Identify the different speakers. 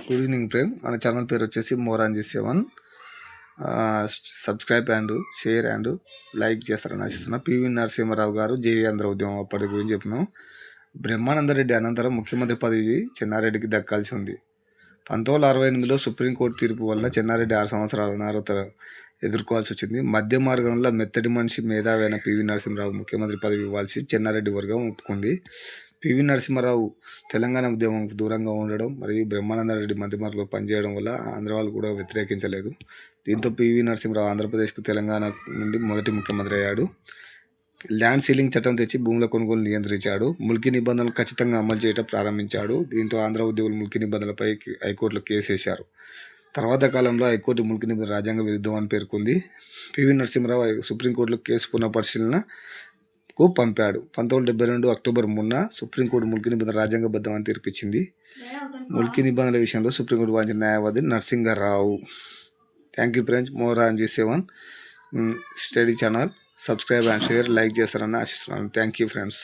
Speaker 1: Good evening friend. మన channel పేరు వచ్చేసి మోరాంజీ7. Subscribe and share and like చేస్తారని ఆశిస్తున్నా. పివి నరసింహారావు గారు జేవీ ఆంధ్ర ఉద్యమం అప్పటి గురించి చెప్పినాం. బ్రహ్మానందరెడ్డి అనంతరం ముఖ్యమంత్రి పదవి చెన్నారెడ్డికి దక్కాల్సి ఉంది. 1968లో సుప్రీంకోర్టు తీర్పు వల్ల చెన్నారెడ్డి 6 సంవత్సరాల అనార్హత ఎదుర్కోవాల్సి వచ్చింది. మధ్య మార్గంలో మెత్తటి మనిషి మేధావి అయిన పివి నరసింహారావు ముఖ్యమంత్రి పదవి ఇవ్వాల్సి చెన్నారెడ్డి వర్గం ఒప్పుకుంది. పివి నరసింహారావు తెలంగాణ ఉద్యమంకు దూరంగా ఉండడం మరియు బ్రహ్మానందరెడ్డి మంత్రిమండలిలో పనిచేయడం వల్ల ఆంధ్ర వాళ్ళు కూడా వ్యతిరేకించలేదు. దీంతో పివి నరసింహారావు ఆంధ్రప్రదేశ్కు తెలంగాణ నుండి మొదటి ముఖ్యమంత్రి అయ్యాడు. ల్యాండ్ సీలింగ్ చట్టం తెచ్చి భూముల కొనుగోలు నియంత్రించాడు. ముల్కీ నిబంధనలు ఖచ్చితంగా అమలు చేయడం ప్రారంభించాడు. దీంతో ఆంధ్ర ఉద్యోగులు ముల్కీ నిబంధనలపై హైకోర్టులో కేసు వేశారు. తర్వాత కాలంలో హైకోర్టు ముల్కీ నిబంధన రాజ్యాంగ విరుద్ధం అని పేర్కొంది. పివి నరసింహారావు సుప్రీంకోర్టులో కేసు పునఃపరిశీలనకు పంపాడు. 1972 అక్టోబర్ 3న సుప్రీంకోర్టు ముల్కీ నిబంధన రాజ్యాంగబద్ధం అని తీర్పిచ్చింది. ముల్కీ నిబంధనల విషయంలో సుప్రీంకోర్టు వాదించిన న్యాయవాది నరసింహారావు. Thank you friends. మోరాంజీ7 study channel. Subscribe and share like చేస్తారని ఆశిస్తున్నాను. Thank you friends.